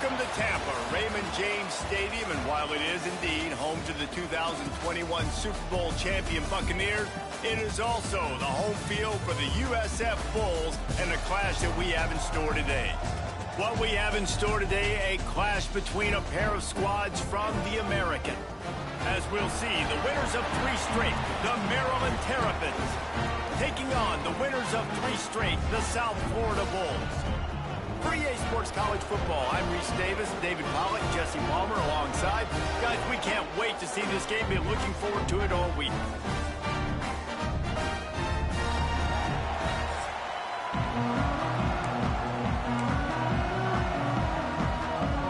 Welcome to Tampa, Raymond James Stadium, and while it is indeed home to the 2021 Super Bowl champion Buccaneers, it is also the home field for the USF Bulls and the clash that we have in store today. What we have in store today, a clash between a pair of squads from the American. As we'll see, the winners of 3 straight, the Maryland Terrapins, taking on the winners of 3 straight, the South Florida Bulls. For EA Sports College Football, I'm Reese Davis, David Pollock, Jesse Palmer alongside. Guys, we can't wait to see this game. Been looking forward to it all week.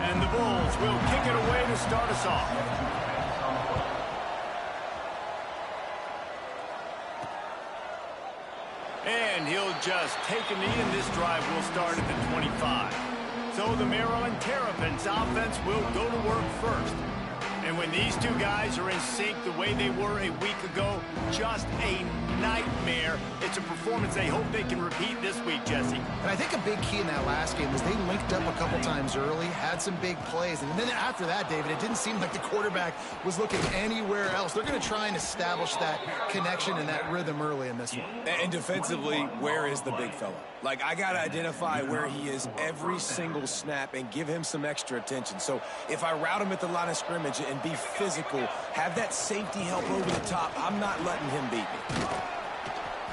And the Bulls will kick it away to start us off. And he'll just take a knee, and this drive will start at the 25. So the Maryland Terrapins offense will go to work first. And when these two guys are in sync the way they were a week ago, just a nightmare. It's a performance they hope they can repeat this week, Jesse. And I think a big key in that last game was they linked up a couple times early, had some big plays, and then after that, David, it didn't seem like the quarterback was looking anywhere else. They're going to try and establish that connection and that rhythm early in this one. And defensively, where is the big fella? Like, I got to identify where he is every single snap and give him some extra attention. So if I route him at the line of scrimmage and be physical, have that safety help over the top, I'm not letting him beat me.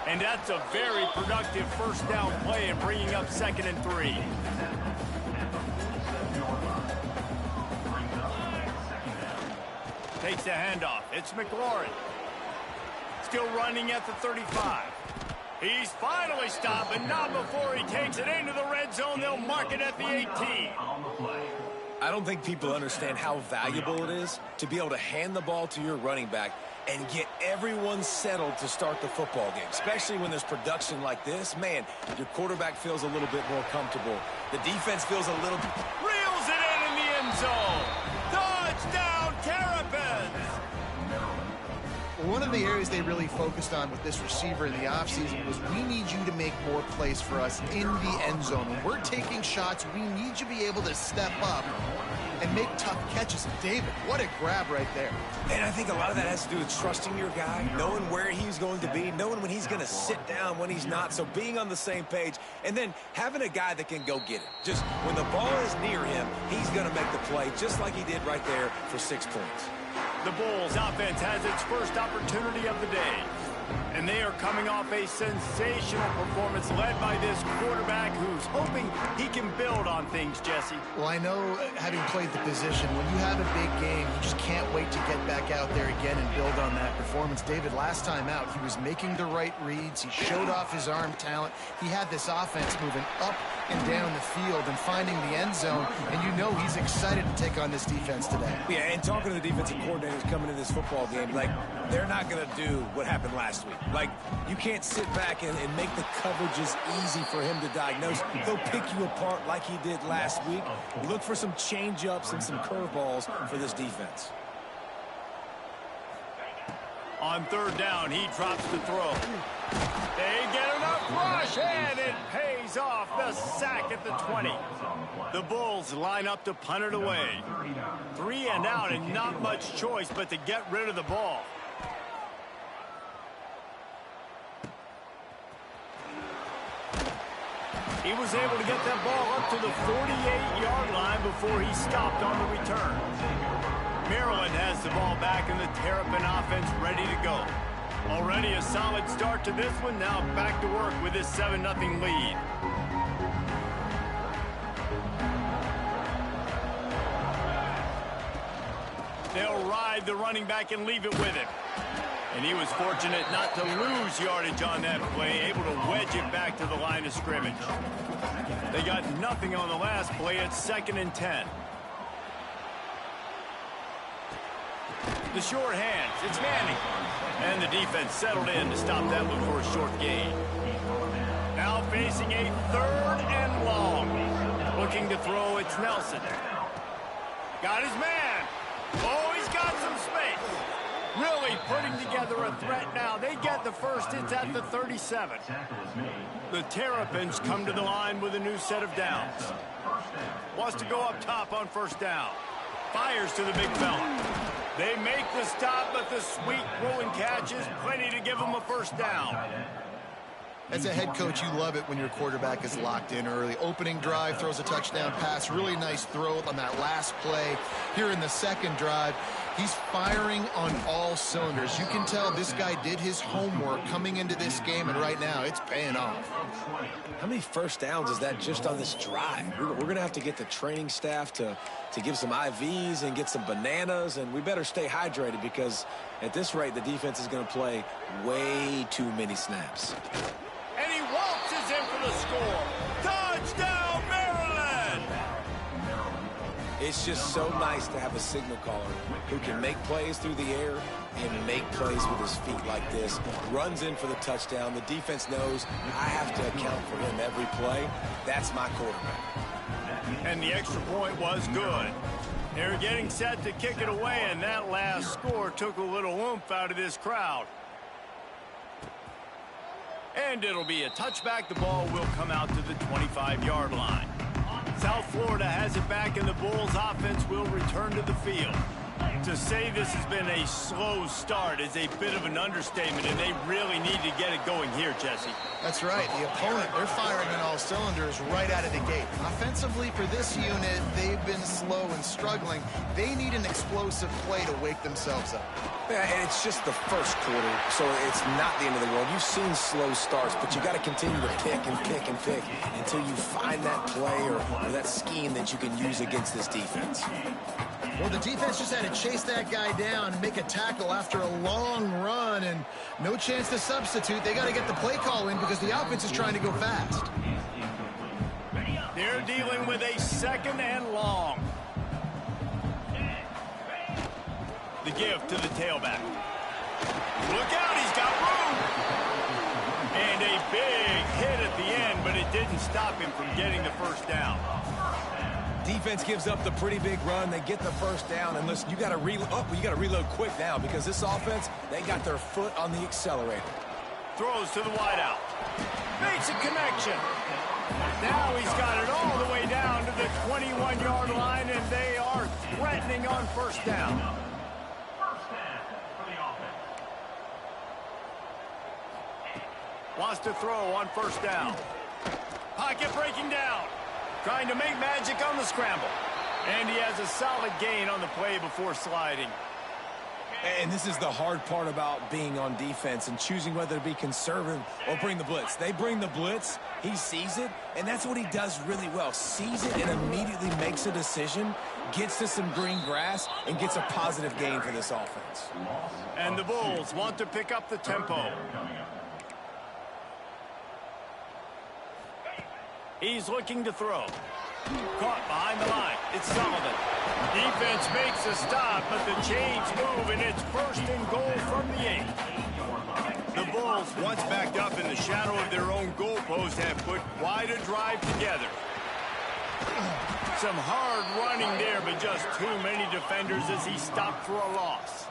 And that's a very productive first down play and bringing up 2nd and 3. Takes the handoff. It's McLaurin. Still running at the 35. He's finally stopped, but not before he takes it into the red zone. They'll mark it at the 18. I don't think people understand how valuable it is to be able to hand the ball to your running back and get everyone settled to start the football game, especially when there's production like this. Man, your quarterback feels a little bit more comfortable. The defense feels a little... Reels it in the end zone. Touchdown, Terrapins! One of the areas they really focused on with this receiver in the offseason was we need you to make more plays for us in the end zone. When we're taking shots, we need you to be able to step up and make tough catches. And David, what a grab right there. And I think a lot of that has to do with trusting your guy, knowing where he's going to be, knowing when he's going to sit down, when he's not. So being on the same page, and then having a guy that can go get it. Just when the ball is near him, he's going to make the play just like he did right there for 6 points. The Bulls offense has its first opportunity of the day. And they are coming off a sensational performance led by this quarterback who's hoping he can build on things, Jesse. Well, I know, having played the position, when you have a big game, you just can't wait to get back out there again and build on that performance. David, last time out, he was making the right reads. He showed off his arm talent. He had this offense moving up and down the field and finding the end zone, and you know he's excited to take on this defense today. Yeah, and talking to the defensive coordinators coming in this football game, like, they're not going to do what happened last week. Like, you can't sit back and make the coverages easy for him to diagnose. He'll pick you apart like he did last week. Look for some change-ups and some curveballs for this defense. On 3rd down, he drops the throw. They get enough rush, and it pays off. The sack at the 20. The Bulls line up to punt it away. 3 and out, and not much choice but to get rid of the ball. He was able to get that ball up to the 48-yard line before he stopped on the return. Maryland has the ball back and the Terrapin offense ready to go. Already a solid start to this one. Now back to work with this 7-0 lead. They'll ride the running back and leave it with him. And he was fortunate not to lose yardage on that play, able to wedge it back to the line of scrimmage. They got nothing on the last play. It's 2nd and 10. The short hands, it's Manning. And the defense settled in to stop that one for a short gain. Now facing a 3rd and long. Looking to throw, it's Nelson. Got his man. Oh, he's got some space. Really putting together a threat now. They get the first. It's at the 37. The Terrapins come to the line with a new set of downs. Wants to go up top on first down. Fires to the big fella. They make the stop, but the sweet rolling catch is plenty to give them a first down. As a head coach, you love it when your quarterback is locked in early. Opening drive, throws a touchdown pass. Really nice throw on that last play. Here in the second drive, he's firing on all cylinders. You can tell this guy did his homework coming into this game, and right now it's paying off. How many first downs is that just on this drive? We're going to have to get the training staff to give some IVs and get some bananas, and we better stay hydrated because at this rate, the defense is going to play way too many snaps. And he waltzes in for the score. Touchdown, Maryland! It's just so nice to have a signal caller who can make plays through the air and make plays with his feet like this. Runs in for the touchdown. The defense knows I have to account for him every play. That's my quarterback. And the extra point was good. They're getting set to kick it away, and that last score took a little oomph out of this crowd. And it'll be a touchback. The ball will come out to the 25-yard line. South Florida has it back, and the Bulls offense will return to the field. To say this has been a slow start is a bit of an understatement, and they really need to get it going here, Jesse. That's right. The opponent, they're firing on all cylinders right out of the gate. Offensively, for this unit, they've been slow and struggling. They need an explosive play to wake themselves up. Yeah, and it's just the first quarter, so it's not the end of the world. You've seen slow starts, but you got to continue to pick and pick and pick until you find that play or that scheme that you can use against this defense. Well, the defense just had to chase that guy down and make a tackle after a long run, and no chance to substitute. They got to get the play call in because the offense is trying to go fast. They're dealing with a second and long. The give to the tailback. Look out, he's got room. And a big hit at the end, but it didn't stop him from getting the first down. Defense gives up the pretty big run. They get the first down. And listen, you got to reload quick now because this offense, they got their foot on the accelerator. Throws to the wideout. Makes a connection. Now he's got it all the way down to the 21-yard line, and they are threatening on first down. Wants to throw on first down. Pocket breaking down. Trying to make magic on the scramble. And he has a solid gain on the play before sliding. And this is the hard part about being on defense and choosing whether to be conservative or bring the blitz. They bring the blitz, he sees it, and that's what he does really well. Sees it and immediately makes a decision, gets to some green grass, and gets a positive gain for this offense. And the Bulls want to pick up the tempo. He's looking to throw. Caught behind the line. It's Sullivan. Defense makes a stop, but the chains move, and it's first and goal from the 8. The Bulls, once backed up in the shadow of their own goalpost, have put quite a drive together. Some hard running there, but just too many defenders as he stopped for a loss.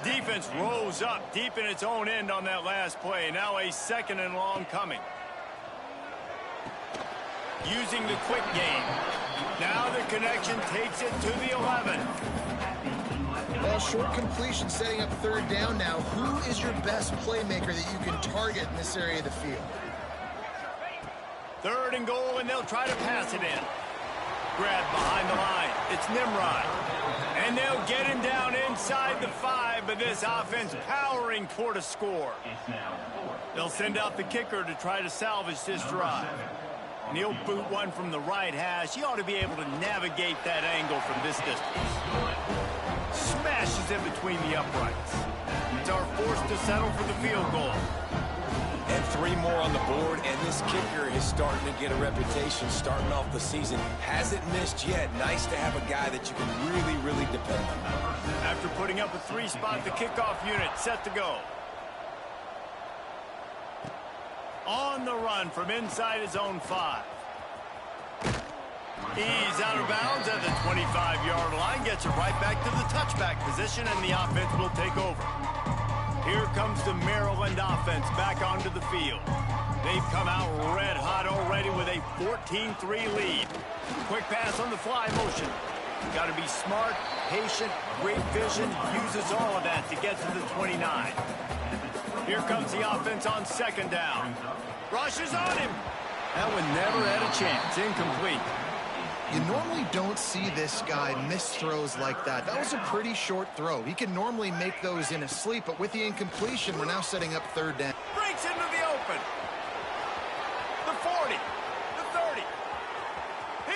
Defense rose up deep in its own end on that last play. Now a second and long coming. Using the quick game. Now the connection takes it to the 11. Well, short completion setting up third down now. Who is your best playmaker that you can target in this area of the field? Third and goal, and they'll try to pass it in. Grab behind the line. It's Nimrod. And they'll get him down inside the 5, but this offense powering toward a score. They'll send out the kicker to try to salvage this drive. And he'll boot one from the right hash. He ought to be able to navigate that angle from this distance. Smashes in between the uprights. It's our force to settle for the field goal. And 3 more on the board, and this kicker is starting to get a reputation starting off the season. Hasn't missed yet. Nice to have a guy that you can really, really depend on. After putting up a 3-spot, the kickoff unit set to go. On the run from inside his own 5. He's out of bounds at the 25-yard line, gets it right back to the touchback position, and the offense will take over. Here comes the Maryland offense back onto the field. They've come out red hot already with a 14-3 lead. Quick pass on the fly motion. Got to be smart, patient, great vision, uses all of that to get to the 29. Here comes the offense on second down. Rushes on him. That one never had a chance. Incomplete. You normally don't see this guy miss throws like that. That was a pretty short throw. He can normally make those in his sleep, but with the incompletion, we're now setting up third down. Breaks into the open. The 40. The 30.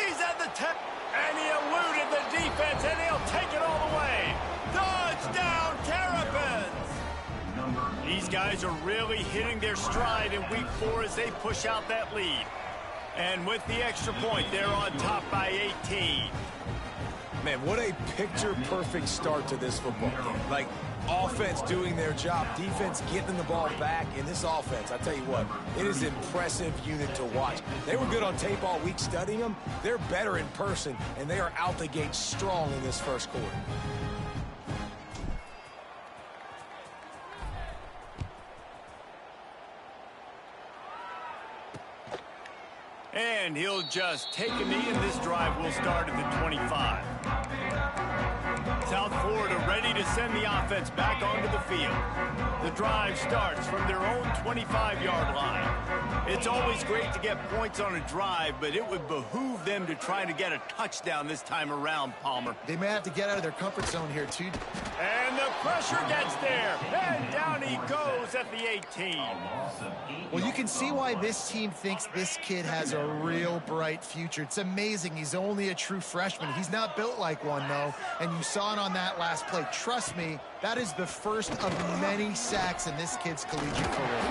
He's at the 10. And he eluded the defense, and he'll take it all the way. Touchdown, Terrapins! These guys are really hitting their stride in week 4 as they push out that lead. And with the extra point, they're on top by 18. Man, what a picture-perfect start to this football game. Like, offense doing their job, defense getting the ball back. In this offense, I tell you what, it is an impressive unit to watch. They were good on tape all week studying them. They're better in person, and they are out the gate strong in this first quarter. And he'll just take a knee, and this drive will start at the 25. South Florida ready to send the offense back onto the field. The drive starts from their own 25-yard line. It's always great to get points on a drive, but it would behoove them to try to get a touchdown this time around, Palmer. They may have to get out of their comfort zone here, too. And the pressure gets there. And down he goes at the 18. Well, you can see why this team thinks this kid has a real bright future. It's amazing. He's only a true freshman. He's not built like one, though. And you saw it on that last play. Trust me, that is the first of many sacks in this kid's collegiate career.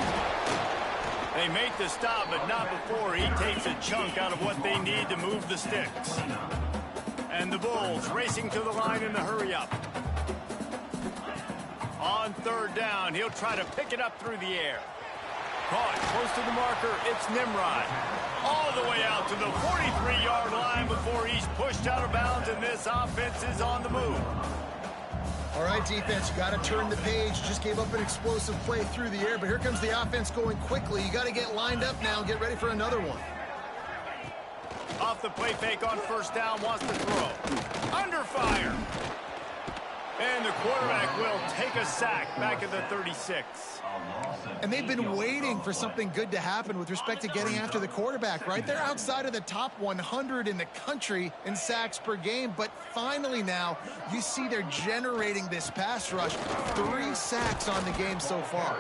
They make the stop, but not before he takes a chunk out of what they need to move the sticks. And the Bulls racing to the line in the hurry-up. On third down, he'll try to pick it up through the air. Caught close to the marker, it's Nimrod. All the way out to the 43-yard line before he's pushed out of bounds, and this offense is on the move. All right, defense, you got to turn the page. Just gave up an explosive play through the air, but here comes the offense going quickly. You got to get lined up now and get ready for another one. Off the play fake on first down, wants to throw. Under fire. And the quarterback will take a sack back at the 36. And they've been waiting for something good to happen with respect to getting after the quarterback, right? They're outside of the top 100 in the country in sacks per game, but finally now you see they're generating this pass rush. 3 sacks on the game so far.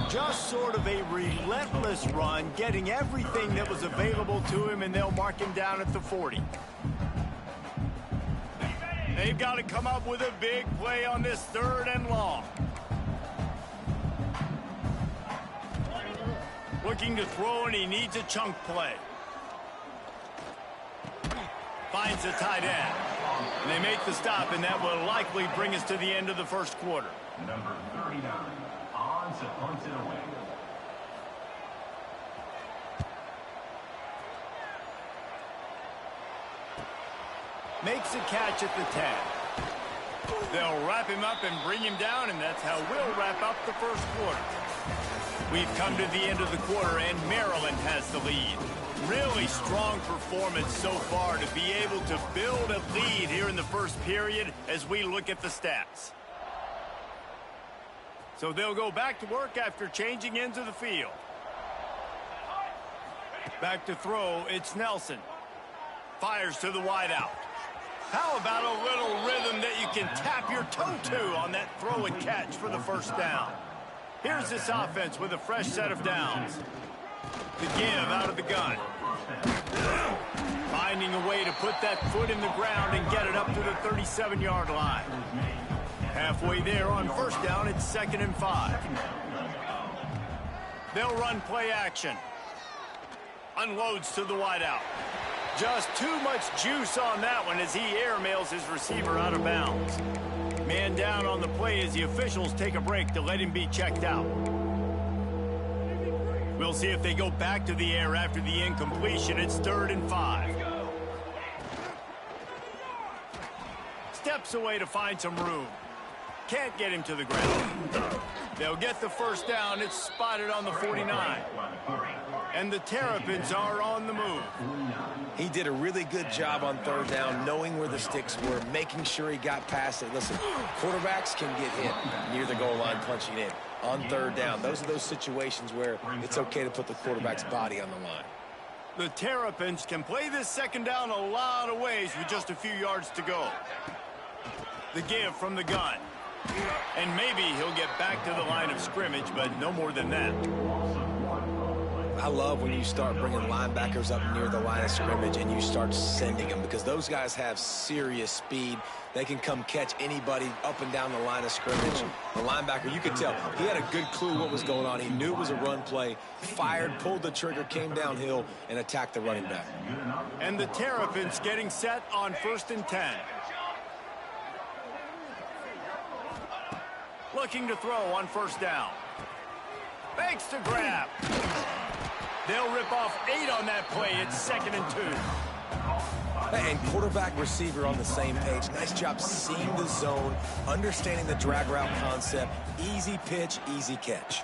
Just sort of a relentless run, getting everything that was available to him, and they'll mark him down at the 40. They've got to come up with a big play on this third and long. Looking to throw, and he needs a chunk play. Finds the tight end. And they make the stop, and that will likely bring us to the end of the first quarter. Number 39, on to punt it away. Makes a catch at the 10. They'll wrap him up and bring him down, and that's how we'll wrap up the first quarter. We've come to the end of the quarter, and Maryland has the lead. Really strong performance so far to be able to build a lead here in the first period as we look at the stats. So they'll go back to work after changing ends of the field. Back to throw, it's Nelson. Fires to the wideout. How about a little rhythm that you can tap your toe to on that throw and catch for the first down? Here's this offense with a fresh set of downs. The give out of the gun. Finding a way to put that foot in the ground and get it up to the 37-yard line. Halfway there on first down, it's 2nd and 5. They'll run play action. Unloads to the wideout. Just too much juice on that one as he airmails his receiver out of bounds. Man down on the play as the officials take a break to let him be checked out. We'll see if they go back to the air after the incompletion. It's 3rd and 5. steps away to find some room. Can't get him to the ground. They'll get the first down. It's spotted on the 49. And the Terrapins are on the move. He did a really good job on third down, knowing where the sticks were, making sure he got past it. Listen, quarterbacks can get hit near the goal line punching in. On third down, those are those situations where it's okay to put the quarterback's body on the line. The Terrapins can play this second down a lot of ways with just a few yards to go. The give from the gun. And maybe he'll get back to the line of scrimmage, but no more than that. I love when you start bringing linebackers up near the line of scrimmage and you start sending them, because those guys have serious speed. They can come catch anybody up and down the line of scrimmage. The linebacker, you could tell, he had a good clue what was going on. He knew it was a run play, fired, pulled the trigger, came downhill, and attacked the running back. And the Terrapins getting set on 1st and 10. Looking to throw on 1st down. Fakes to grab. They'll rip off 8 on that play. It's 2nd and 2. And quarterback receiver on the same page. Nice job seeing the zone, understanding the drag route concept. Easy pitch, easy catch.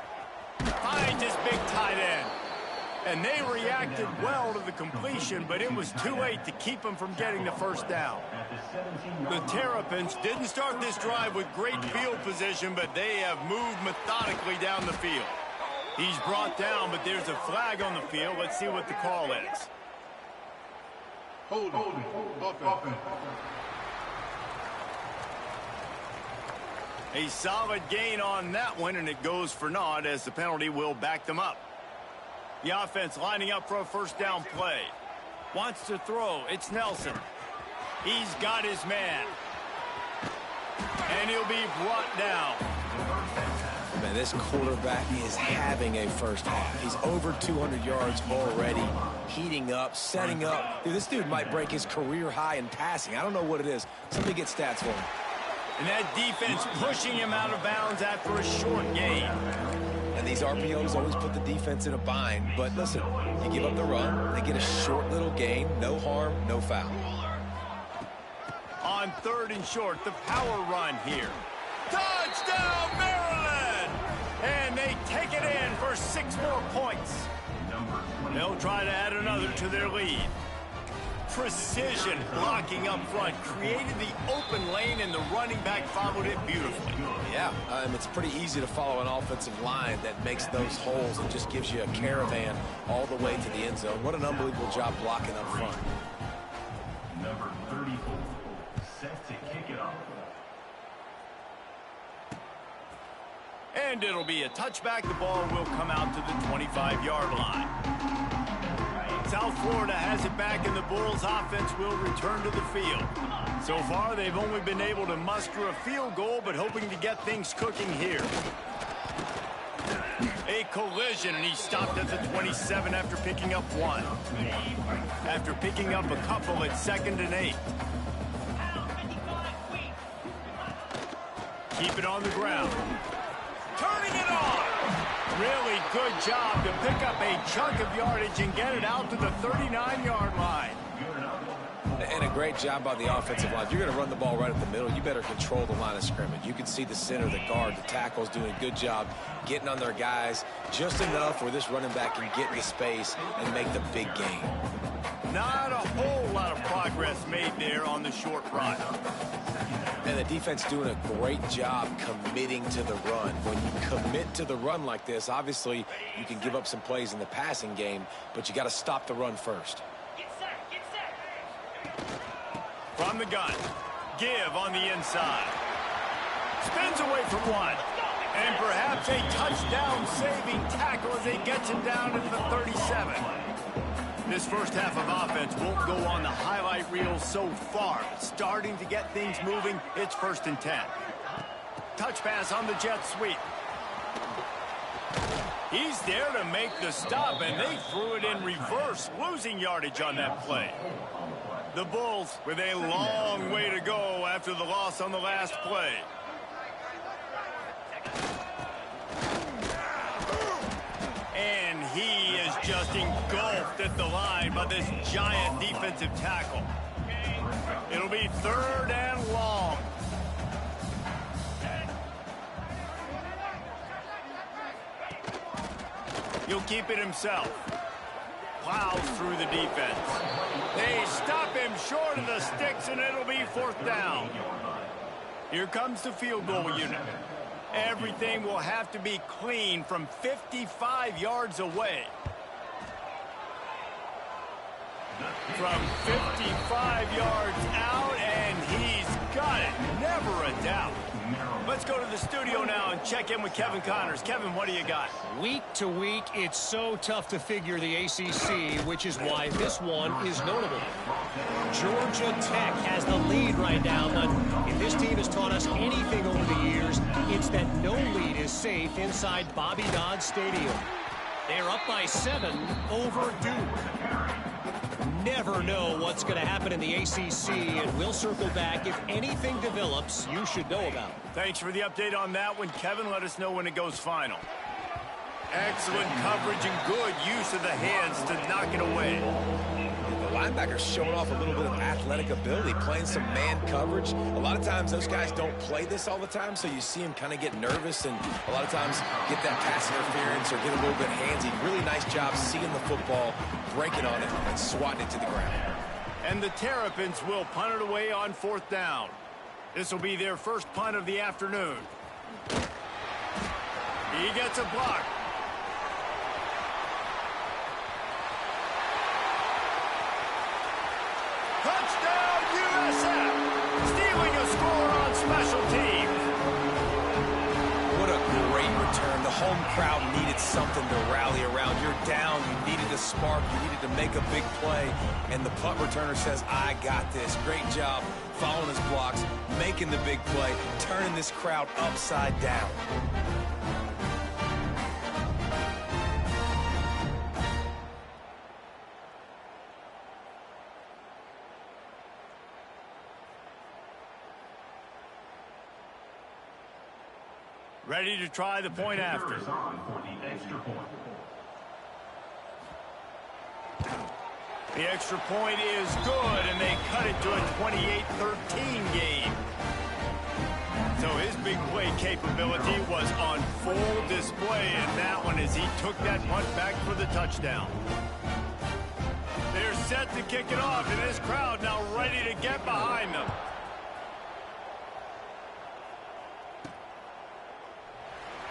Finds his big tight end. And they reacted well to the completion, but it was too late to keep him from getting the first down. The Terrapins didn't start this drive with great field position, but they have moved methodically down the field. He's brought down, but there's a flag on the field. Let's see what the call is. Hold it. A solid gain on that one, and it goes for naught as the penalty will back them up. The offense lining up for a first down play. Wants to throw. It's Nelson. He's got his man. And he'll be brought down. Man, this quarterback is having a first half. He's over 200 yards already, heating up, setting up. Dude, this dude might break his career high in passing. I don't know what it is. Somebody get stats for him. And that defense pushing him out of bounds after a short gain. And these RPOs always put the defense in a bind. But listen, you give up the run, they get a short little gain, no harm, no foul. On 3rd and short, the power run here. Touchdown, Maryland! And they take it in for 6 more points. They'll try to add another to their lead. Precision blocking up front created the open lane, and the running back followed it beautifully. Yeah, it's pretty easy to follow an offensive line that makes those holes and just gives you a caravan all the way to the end zone. What an unbelievable job blocking up front. Number 34, set to kick it off. And it'll be a touchback. The ball will come out to the 25-yard line. South Florida has it back, and the Bulls offense will return to the field. So far, they've only been able to muster a field goal, but hoping to get things cooking here. A collision, and he stopped at the 27 after picking up 1. After picking up a couple at 2nd and 8. Keep it on the ground. Turning it on. Really good job to pick up a chunk of yardage and get it out to the 39-yard line. And a great job by the offensive line. If you're going to run the ball right at the middle, you better control the line of scrimmage. You can see the center, the guard, the tackles doing a good job getting on their guys just enough where this running back can get into space and make the big gain. Not a whole lot of progress made there on the short run. And the defense doing a great job committing to the run. When you commit to the run like this, obviously you can give up some plays in the passing game, but you got to stop the run first. From the gun, give on the inside. Spins away from 1. And perhaps a touchdown-saving tackle as he gets him down at the 37. This first half of offense won't go on the highlight reel so far. Starting to get things moving, it's 1st and 10. Touch pass on the jet sweep. He's there to make the stop, and they threw it in reverse, losing yardage on that play. The Bulls with a long way to go after the loss on the last play. And he is just engulfed at the line by this giant defensive tackle. It'll be 3rd and long. He'll keep it himself. Plows through the defense. They stop him short of the sticks, and it'll be 4th down. Here comes the field goal unit. Everything will have to be clean from 55 yards away. From 55 yards out, and he's got it. Never a doubt. Let's go to the studio now and check in with Kevin Connors. Kevin, what do you got? Week to week, it's so tough to figure the ACC, which is why this one is notable. Georgia Tech has the lead right now, but if this team has taught us anything over the years, it's that no lead is safe inside Bobby Dodd Stadium. They're up by 7 over Duke. Never know what's going to happen in the ACC, and we'll circle back if anything develops you should know about. Thanks for the update on that one, Kevin. Let us know when it goes final. Excellent coverage and good use of the hands to knock it away. The linebacker's showing off a little bit of athletic ability, playing some man coverage. A lot of times those guys don't play this all the time, so you see him kind of get nervous and a lot of times get that pass interference or get a little bit handsy. Really nice job seeing the football, breaking on it, and swatting it to the ground. And the Terrapins will punt it away on 4th down. This will be their first punt of the afternoon. He gets a block. Touchdown, USF! Stealing a score on special teams. What a great return. The home crowd needed something to rally around. You're down. You needed a spark. You needed to make a big play. And the punt returner says, I got this. Great job following his blocks, making the big play, turning this crowd upside down. Ready to try the point after. The extra point is good, and they cut it to a 28-13 game. So his big play capability was on full display in that one as he took that punt back for the touchdown. They're set to kick it off, and this crowd now ready to get behind them.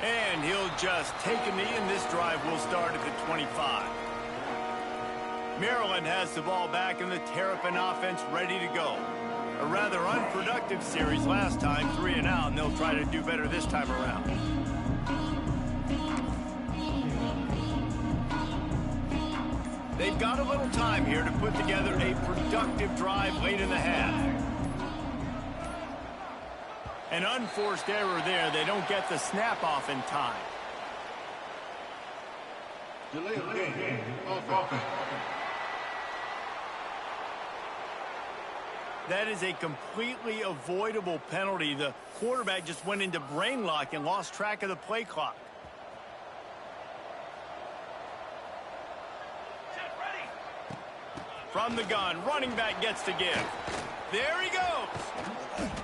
And he'll just take a knee, and this drive will start at the 25. Maryland has the ball back, and the Terrapin offense ready to go. A rather unproductive series last time, 3 and out, and they'll try to do better this time around. They've got a little time here to put together a productive drive late in the half. An unforced error there. They don't get the snap off in time. Delay of game. Offense. That is a completely avoidable penalty. The quarterback just went into brain lock and lost track of the play clock. From the gun, running back gets to give. There he goes.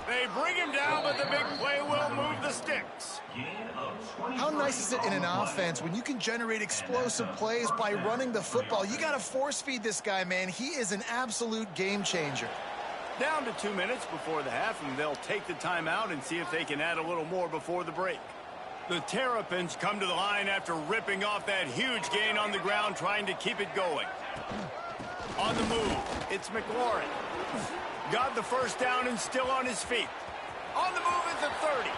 They bring him down, but the big play will move the sticks. How nice is it in an offense when you can generate explosive plays by running the football? You got to force feed this guy, man. He is an absolute game changer. Down to 2 minutes before the half, and they'll take the timeout and see if they can add a little more before the break. The Terrapins come to the line after ripping off that huge gain on the ground, trying to keep it going. On the move, it's McLaurin. Got the first down and still on his feet. On the move at the 30.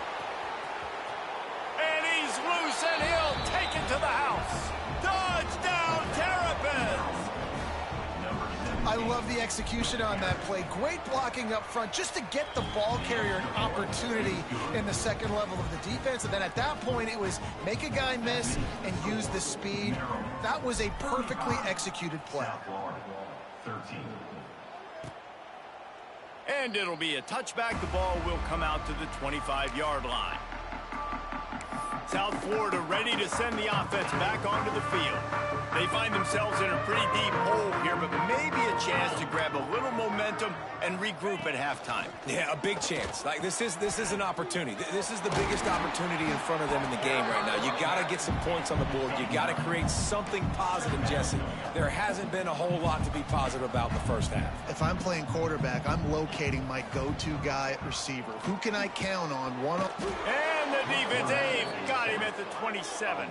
And he's loose, and he'll take it to the house. Touchdown, Terrapins! I love the execution on that play. Great blocking up front just to get the ball carrier an opportunity in the second level of the defense. And then at that point, it was make a guy miss and use the speed. That was a perfectly executed play. 13. And it'll be a touchback. The ball will come out to the 25-yard line. South Florida ready to send the offense back onto the field. They find themselves in a pretty deep hole here, but maybe a chance to grab a little momentum and regroup at halftime. Yeah, a big chance. Like, this is an opportunity. This is the biggest opportunity in front of them in the game right now. You got to get some points on the board. You got to create something positive, Jesse. There hasn't been a whole lot to be positive about in the first half. If I'm playing quarterback, I'm locating my go-to guy at receiver. Who can I count on? And the defense, Abe, got him at the 27.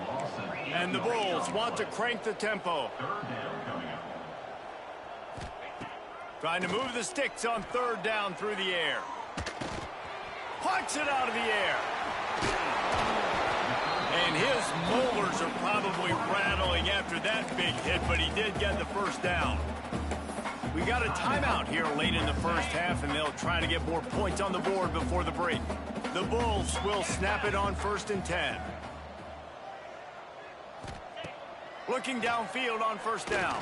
And the Bulls want to crank the tempo. Trying to move the sticks on third down through the air. Plucks it out of the air. And his molars are probably rattling after that big hit, but he did get the first down. We got a timeout here late in the first half, and they'll try to get more points on the board before the break. The Bulls will snap it on 1st and 10. Looking downfield on 1st down.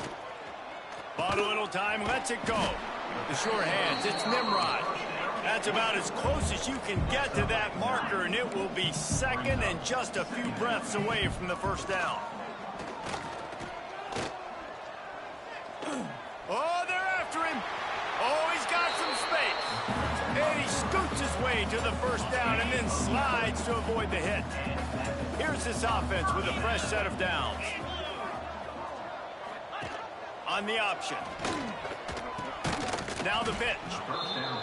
Bought a little time, lets it go. The sure hands, it's Nimrod. That's about as close as you can get to that marker, and it will be second and just a few breaths away from the first down. Oh, they're after him. Oh, he's got some space. And he scoots his way to the first down and then slides to avoid the hit. Here's this offense with a fresh set of downs. On the option. Now the pitch.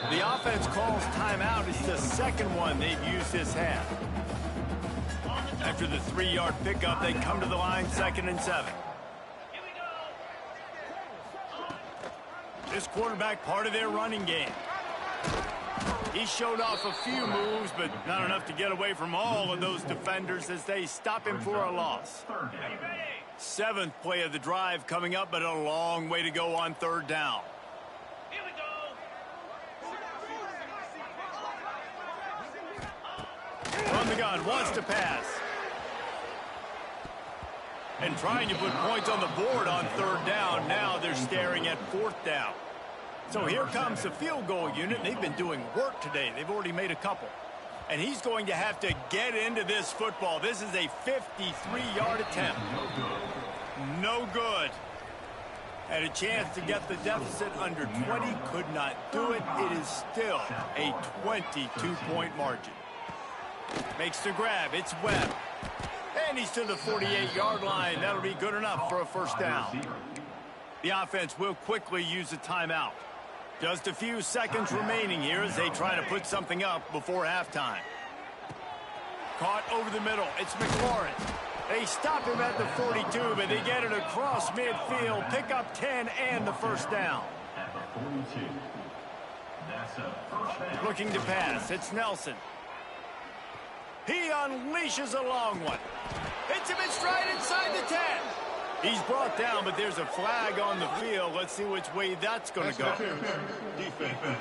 The offense calls timeout. It's the second one they've used this half. After the 3-yard pickup, they come to the line 2nd and 7. This quarterback part of their running game. He showed off a few moves, but not enough to get away from all of those defenders as they stop him for a loss. 7th play of the drive coming up, but a long way to go on 3rd down. From the gun, wants to pass. And trying to put points on the board on 3rd down. Now they're staring at 4th down. So here comes the field goal unit. They've been doing work today. They've already made a couple. And he's going to have to get into this football. This is a 53-yard attempt. No good. Had a chance to get the deficit under 20. Could not do it. It is still a 22-point margin. Makes the grab. It's Webb. And he's to the 48-yard line. That'll be good enough for a first down. The offense will quickly use a timeout. Just a few seconds remaining here as they try to put something up before halftime. Caught over the middle. It's McLaurin. They stop him at the 42, but they get it across midfield. Pick up 10 and the first down. At the 42. That's a first down. Looking to pass. It's Nelson. He unleashes a long one. Hits him in stride inside the 10. He's brought down, but there's a flag on the field. Let's see which way that's going to go. Defense.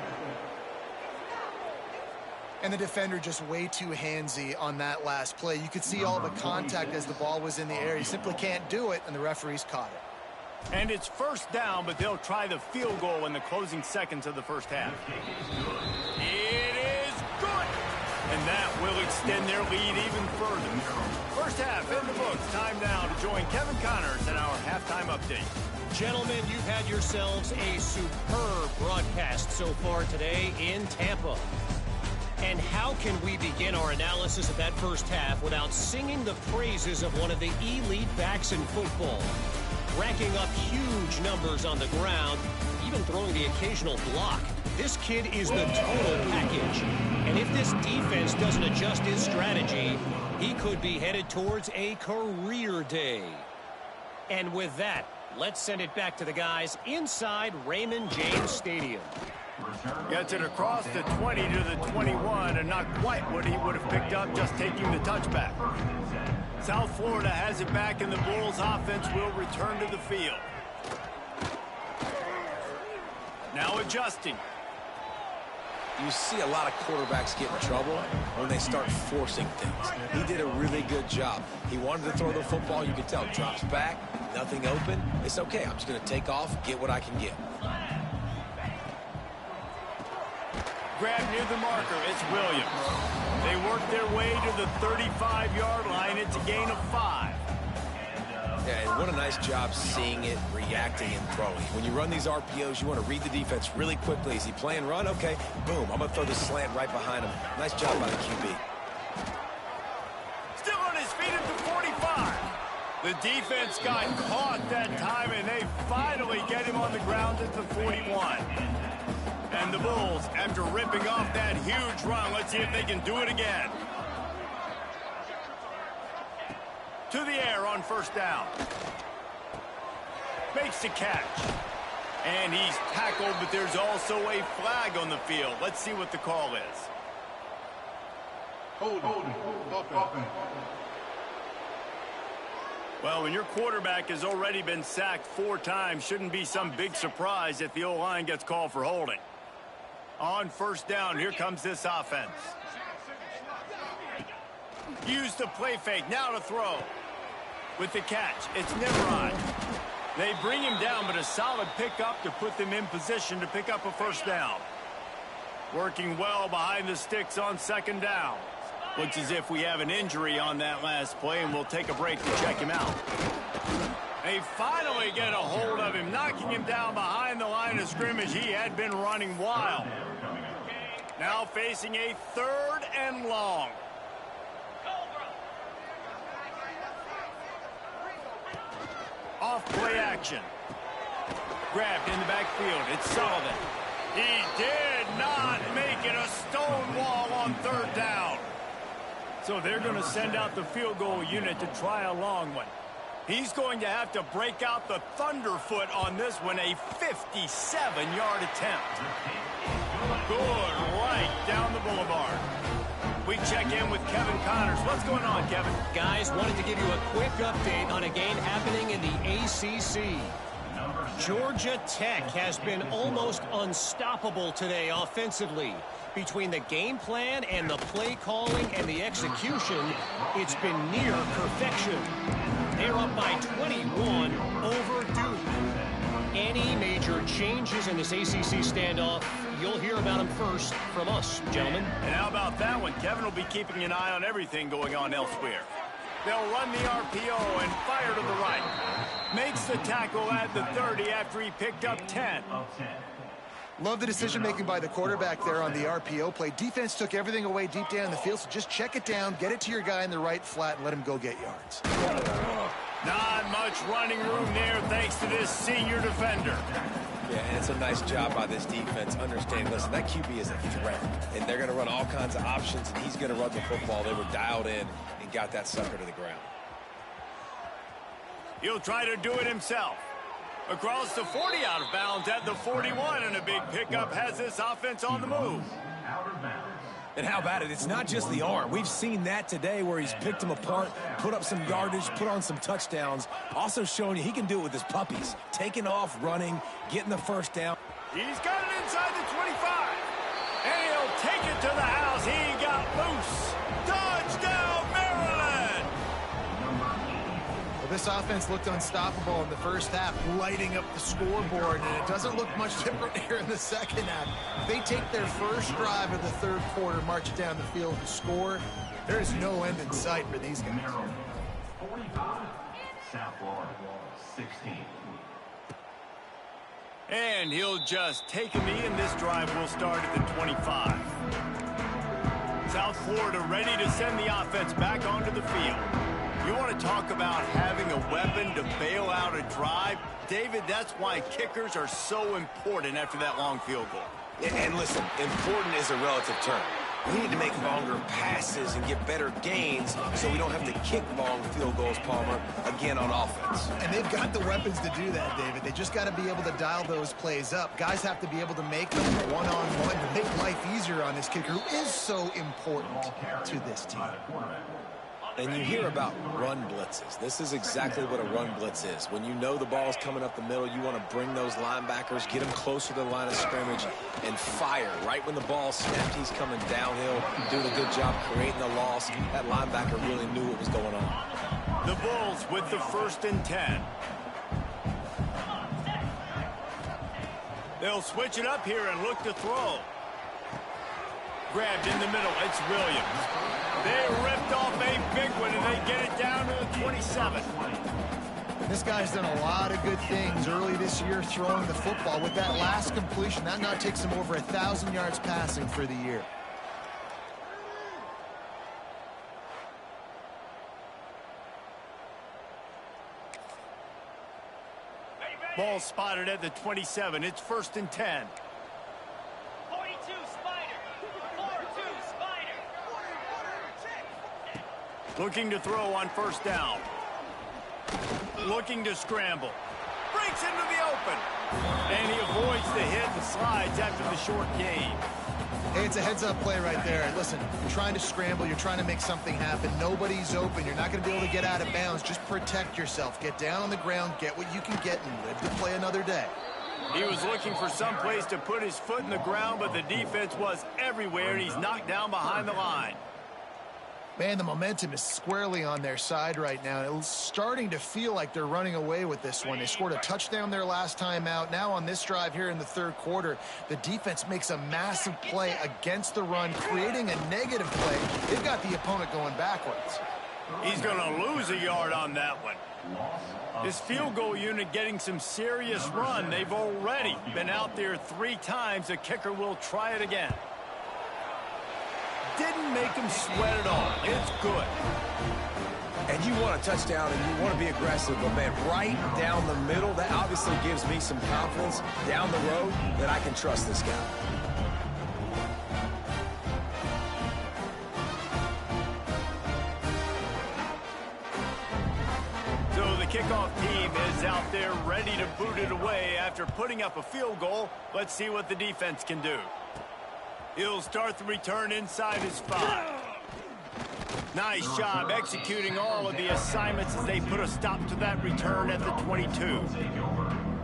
And the defender just way too handsy on that last play. You could see all the contact as the ball was in the air. He simply can't do it, and the referees caught it. And it's first down, but they'll try the field goal in the closing seconds of the first half. It is good. And that will extend their lead even further. First half in the books. Time now to join Kevin Connors in our halftime update. Gentlemen, you've had yourselves a superb broadcast so far today in Tampa. And how can we begin our analysis of that first half without singing the praises of one of the elite backs in football? Racking up huge numbers on the ground, even throwing the occasional block. This kid is the total package. And if this defense doesn't adjust his strategy, he could be headed towards a career day. And with that, let's send it back to the guys inside Raymond James Stadium. Gets it across the 20 to the 21, and not quite what he would have picked up just taking the touchback. South Florida has it back, and the Bulls offense will return to the field. Now adjusting. You see a lot of quarterbacks get in trouble when they start forcing things. He did a really good job. He wanted to throw the football. You can tell. Drops back, nothing open. It's okay. I'm just going to take off, get what I can get. Grab near the marker. It's Williams. They work their way to the 35-yard line. It's a gain of 5. Yeah, and what a nice job seeing it, reacting, and throwing. When you run these RPOs, you want to read the defense really quickly. Is he playing run? Okay, boom. I'm going to throw the slant right behind him. Nice job by the QB. Still on his feet at the 45. The defense got caught that time, and they finally get him on the ground at the 41. And the Bulls, after ripping off that huge run, let's see if they can do it again. To the air on first down. Makes the catch. And he's tackled, but there's also a flag on the field. Let's see what the call is. Hold. Well, when your quarterback has already been sacked 4 times, shouldn't be some big surprise if the O-line gets called for holding. On first down, here comes this offense. Use the play fake, now to throw. With the catch, it's Nimrod. They bring him down, but a solid pickup to put them in position to pick up a first down. Working well behind the sticks on second down. Looks as if we have an injury on that last play, and we'll take a break to check him out. They finally get a hold of him, knocking him down behind the line of scrimmage. He had been running wild. Now facing a 3rd and long. Off play action. Grabbed in the backfield. It's Sullivan. He did not make it a stone wall on 3rd down. So they're going to send out the field goal unit to try a long one. He's going to have to break out the thunderfoot on this one, a 57-yard attempt. Good right down the boulevard. We check in with Kevin Connors. What's going on, Kevin? Guys, wanted to give you a quick update on a game happening in the ACC. Georgia Tech has been almost unstoppable today offensively. Between the game plan and the play calling and the execution, it's been near perfection. They're up by 21 over Duke. Any major changes in this ACC standoff, you'll hear about them first from us, gentlemen. And how about that one? Kevin will be keeping an eye on everything going on elsewhere. They'll run the RPO and fire to the right. Makes the tackle at the 30 after he picked up 10. Love the decision-making by the quarterback there on the RPO play. Defense took everything away deep down the field, so just check it down, get it to your guy in the right flat, and let him go get yards. Not much running room there thanks to this senior defender. Yeah, and it's a nice job by this defense. Understand, listen, that QB is a threat, and they're going to run all kinds of options, and he's going to run the football. They were dialed in and got that sucker to the ground. He'll try to do it himself. Across the 40, out of bounds at the 41, and a big pickup has this offense on the move. And how about it? It's not just the arm. We've seen that today where he's picked them apart, put up some yardage, put on some touchdowns. Also showing you he can do it with his puppies. Taking off, running, getting the first down. He's got it inside the 25. And he'll take it to the house. He got loose. Touchdown, Maryland! Well, this offense looked unstoppable in the first half, lighting up the scoreboard, and it doesn't look much different here in the second half. If they take their first drive of the third quarter, march it down the field and score, there is no end in sight for these guys. 45, South Florida, 16. And he'll just take a knee, and this drive will start at the 25. South Florida ready to send the offense back onto the field. You want to talk about having a weapon to bail out a drive? David, that's why kickers are so important after that long field goal. And listen, important is a relative term. We need to make longer passes and get better gains so we don't have to kick long field goals, Palmer, again on offense. And they've got the weapons to do that, David. They just got to be able to dial those plays up. Guys have to be able to make them one-on-one to make life easier on this kicker, who is so important to this team. And you hear about run blitzes. This is exactly what a run blitz is. When you know the ball's coming up the middle, you want to bring those linebackers, get them closer to the line of scrimmage, and fire. Right when the ball snapped, he's coming downhill, doing a good job creating the loss. That linebacker really knew what was going on. The Bulls with the 1st and 10. They'll switch it up here and look to throw. grabbed in the middle. It's Williams. They ripped off a big one, and they get it down to the 27. This guy's done a lot of good things early this year throwing the football. With that last completion, that now takes him over 1,000 yards passing for the year. Ball spotted at the 27. It's 1st and 10. 42 Spider. 4-2 Spider. Looking to throw on 1st down. Looking to scramble. Breaks into the open. And he avoids the hit and slides after the short gain. Hey, it's a heads-up play right there. Listen, you're trying to scramble. You're trying to make something happen. Nobody's open. You're not going to be able to get out of bounds. Just protect yourself. Get down on the ground, get what you can get, and live to play another day. He was looking for some place to put his foot in the ground, but the defense was everywhere, and he's knocked down behind the line. Man, the momentum is squarely on their side right now. It's starting to feel like they're running away with this one. They scored a touchdown their last time out. Now on this drive here in the 3rd quarter, the defense makes a massive play against the run, creating a negative play. They've got the opponent going backwards. He's going to lose a yard on that one. This field goal unit getting some serious run. They've already been out there 3 times. The kicker will try it again. Didn't make him sweat at all. It's good. And you want a touchdown and you want to be aggressive, but man, right down the middle, that obviously gives me some confidence down the road that I can trust this guy. So the kickoff team is out there ready to boot it away after putting up a field goal. Let's see what the defense can do. He'll start the return inside his 5. Nice job executing all of the assignments as they put a stop to that return at the 22.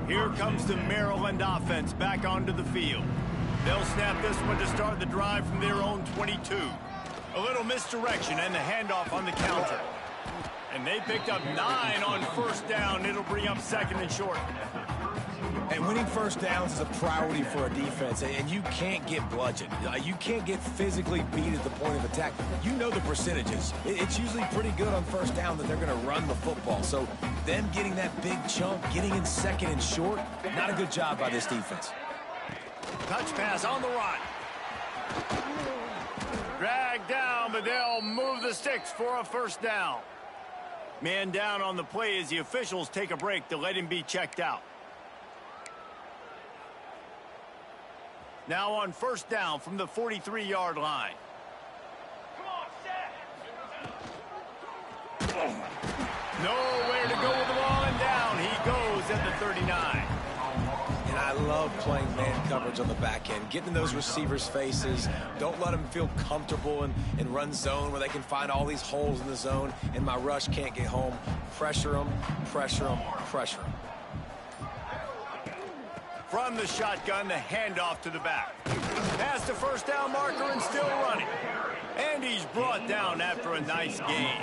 Here comes the Maryland offense back onto the field. They'll snap this one to start the drive from their own 22. A little misdirection and the handoff on the counter. And they picked up 9 on 1st down. It'll bring up 2nd and short. And winning 1st downs is a priority for a defense, and you can't get bludgeoned. You can't get physically beat at the point of attack. You know the percentages. It's usually pretty good on 1st down that they're going to run the football. So them getting that big chunk, getting in 2nd and short, not a good job by this defense. Touch pass on the run. Dragged down, but they'll move the sticks for a 1st down. Man down on the play as the officials take a break to let him be checked out. Now on 1st down from the 43-yard line. Nowhere to go with the ball, and down he goes at the 39. And I love playing man coverage on the back end, getting in those receivers' faces. Don't let them feel comfortable in run zone where they can find all these holes in the zone, and my rush can't get home. Pressure them, pressure them, pressure them. From the shotgun, the handoff to the back. Past the 1st down marker and still running. And he's brought down after a nice gain.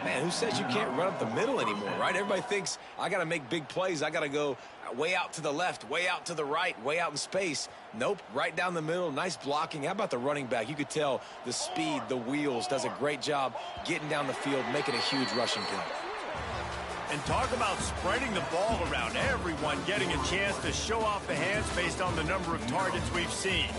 Man, who says you can't run up the middle anymore, right? Everybody thinks I got to make big plays. I got to go way out to the left, way out to the right, way out in space. Nope, right down the middle. Nice blocking. How about the running back? You could tell the speed, the wheels, does a great job getting down the field, making a huge rushing kill. And talk about spreading the ball around. Everyone getting a chance to show off the hands based on the number of targets we've seen.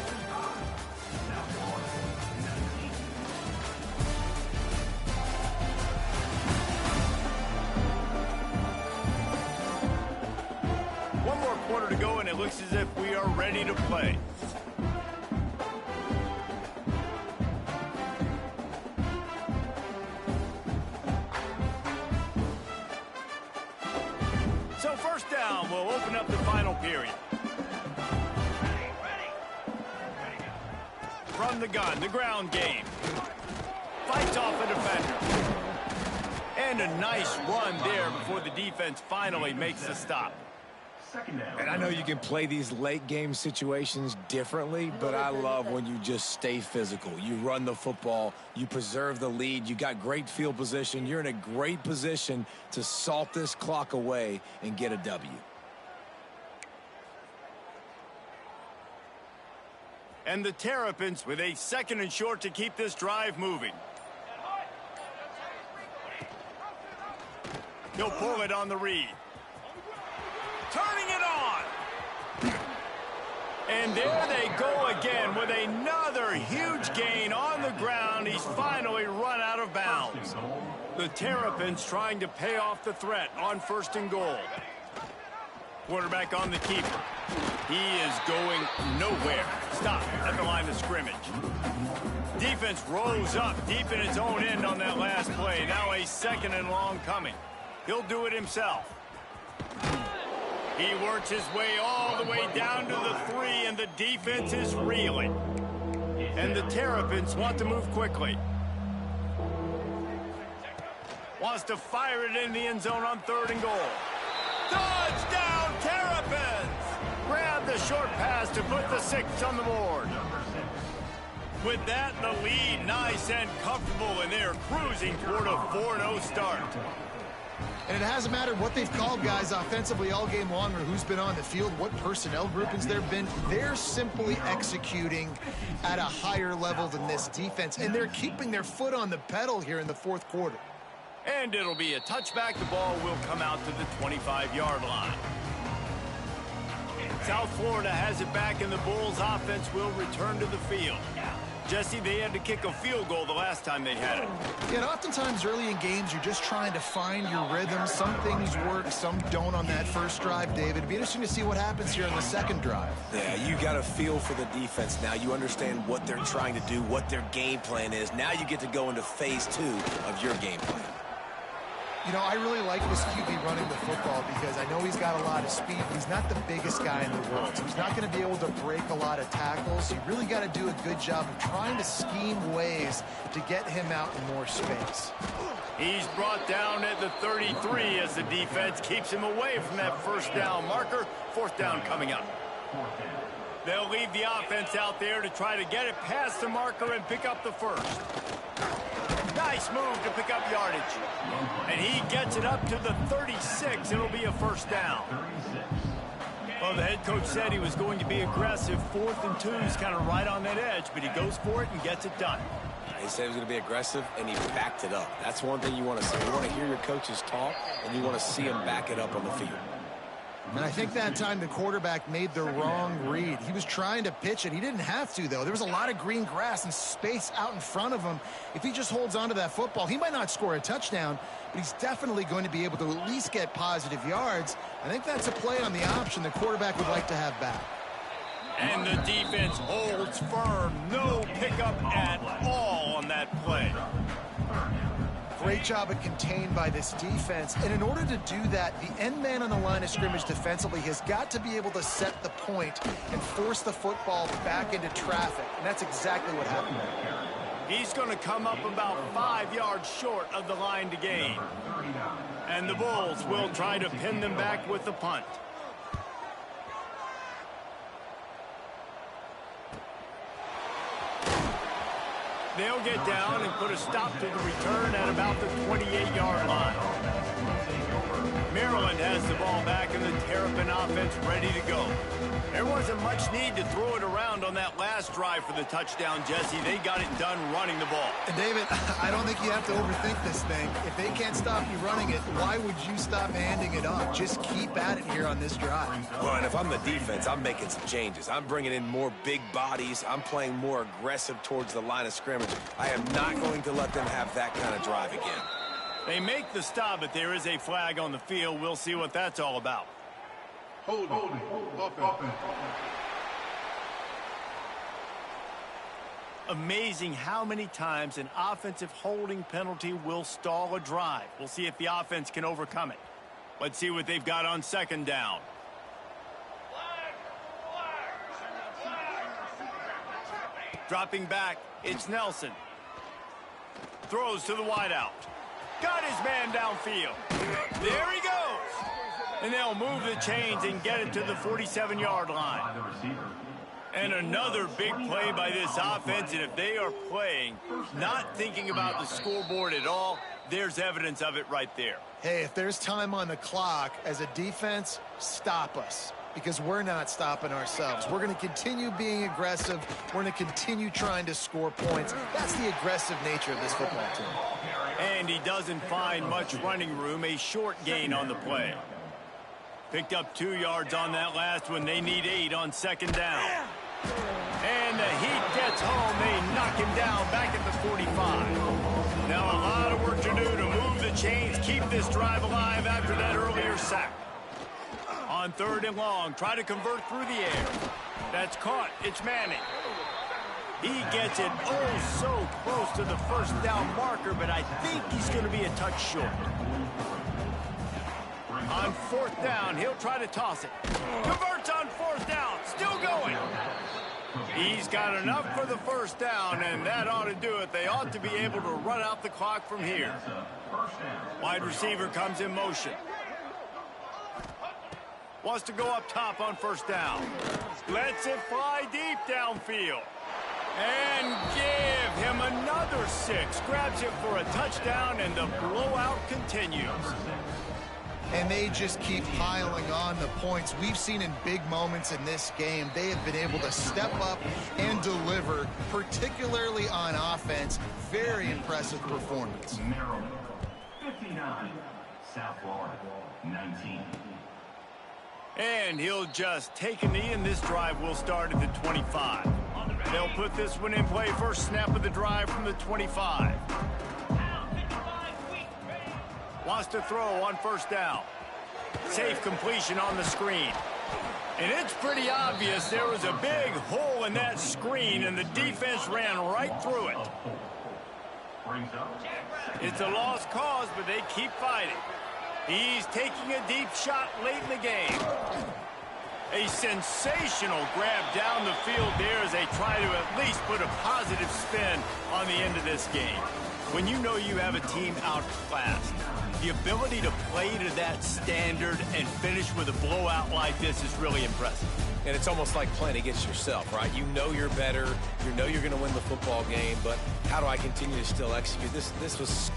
One more quarter to go, and it looks as if we are ready to play. So 1st down will open up the final period. From the gun, the ground game. Fights off a defender. And a nice run there before the defense finally makes the stop. And I know you can play these late game situations differently, but I love when you just stay physical. You run the football, you preserve the lead, you got great field position, you're in a great position to salt this clock away and get a W. And the Terrapins with a 2nd and short to keep this drive moving. He'll pull it on the read. Turning it on. And there they go again with another huge gain on the ground. He's finally run out of bounds. The Terrapins trying to pay off the threat on 1st and goal. Quarterback on the keeper. He is going nowhere. Stop at the line of scrimmage. Defense rose up deep in its own end on that last play. Now a 2nd and long coming. He'll do it himself. He works his way all the way down to the 3, and the defense is reeling. And the Terrapins want to move quickly. Wants to fire it in the end zone on 3rd and goal. Touchdown, Terrapins! Grab the short pass to put the 6 on the board. With that, the lead nice and comfortable, and they're cruising toward a 4-0 start. And it hasn't mattered what they've called guys offensively all game long or who's been on the field, what personnel groupings there have been. They're simply executing at a higher level than this defense, and they're keeping their foot on the pedal here in the 4th quarter. And it'll be a touchback. The ball will come out to the 25-yard line. South Florida has it back, and the Bulls offense will return to the field. Jesse, they had to kick a field goal the last time they had it. Yeah, and oftentimes early in games, you're just trying to find your rhythm. Some things work, some don't on that first drive, David. It'd be interesting to see what happens here on the 2nd drive. Yeah, you got a feel for the defense now. You understand what they're trying to do, what their game plan is. Now you get to go into phase 2 of your game plan. You know, I really like this QB running the football because I know he's got a lot of speed. He's not the biggest guy in the world, so he's not going to be able to break a lot of tackles. You really got to do a good job of trying to scheme ways to get him out in more space. He's brought down at the 33 as the defense keeps him away from that 1st down marker. 4th down coming up. They'll leave the offense out there to try to get it past the marker and pick up the 1st. Nice move to pick up yardage. And he gets it up to the 36. It'll be a 1st down. Well, the head coach said he was going to be aggressive. 4th and 2 is kind of right on that edge, but he goes for it and gets it done. He said he was going to be aggressive, and he backed it up. That's one thing you want to see. You want to hear your coaches talk, and you want to see him back it up on the field. And I think that time the quarterback made the wrong read. He was trying to pitch it. He didn't have to, though. There was a lot of green grass and space out in front of him. If he just holds on to that football, he might not score a touchdown, but he's definitely going to be able to at least get positive yards. I think that's a play on the option the quarterback would like to have back. And the defense holds firm. No pickup at all on that play. Great job of contained by this defense. And in order to do that, the end man on the line of scrimmage defensively has got to be able to set the point and force the football back into traffic. And that's exactly what happened there. He's going to come up about 5 yards short of the line to gain. And the Bulls will try to pin them back with the punt. They'll get down and put a stop to the return at about the 28-yard line. Maryland has the ball back and the Terrapin offense ready to go. There wasn't much need to throw it around on that last drive for the touchdown, Jesse. They got it done running the ball. And David, I don't think you have to overthink this thing. If they can't stop you running it, why would you stop handing it off? Just keep at it here on this drive. Well, and if I'm the defense, I'm making some changes. I'm bringing in more big bodies. I'm playing more aggressive towards the line of scrimmage. I am not going to let them have that kind of drive again. They make the stop, but there is a flag on the field. We'll see what that's all about. Hold it. Amazing how many times an offensive holding penalty will stall a drive. We'll see if the offense can overcome it. Let's see what they've got on 2nd down. Dropping back, it's Nelson. Throws to the wideout. Got his man downfield. There he goes. And they'll move the chains and get it to the 47-yard line. And another big play by this offense, and if they are playing, not thinking about the scoreboard at all, there's evidence of it right there. Hey, if there's time on the clock, as a defense, stop us. because we're not stopping ourselves. We're going to continue being aggressive. We're going to continue trying to score points. That's the aggressive nature of this football team. And he doesn't find much running room. A short gain on the play. Picked up 2 yards on that last one. They need 8 on second down. And the Heat gets home. They knock him down back at the 45. Now a lot of work to do to move the chains, keep this drive alive after that earlier sack. On 3rd and long, try to convert through the air. That's caught. It's Manning. He gets it oh so close to the first down marker, but I think he's going to be a touch short. On 4th down, he'll try to toss it. Converts on 4th down. Still going. He's got enough for the first down, and that ought to do it. They ought to be able to run out the clock from here. Wide receiver comes in motion. Wants to go up top on 1st down. Lets it fly deep downfield. And give him another 6. Grabs it for a touchdown, and the blowout continues. And they just keep piling on the points. We've seen in big moments in this game, they have been able to step up and deliver, particularly on offense. Very impressive performance. Maryland, 59. South Florida, 19. And he'll just take a knee, and this drive will start at the 25. They'll put this one in play. First snap of the drive from the 25. Wants to throw on 1st down. Safe completion on the screen. And it's pretty obvious there was a big hole in that screen, and the defense ran right through it. It's a lost cause, but they keep fighting. He's taking a deep shot late in the game. A sensational grab down the field there as they try to at least put a positive spin on the end of this game. When you know you have a team outclassed, the ability to play to that standard and finish with a blowout like this is really impressive. And it's almost like playing against yourself, right? You know you're better. You know you're going to win the football game, but how do I continue to still execute? This was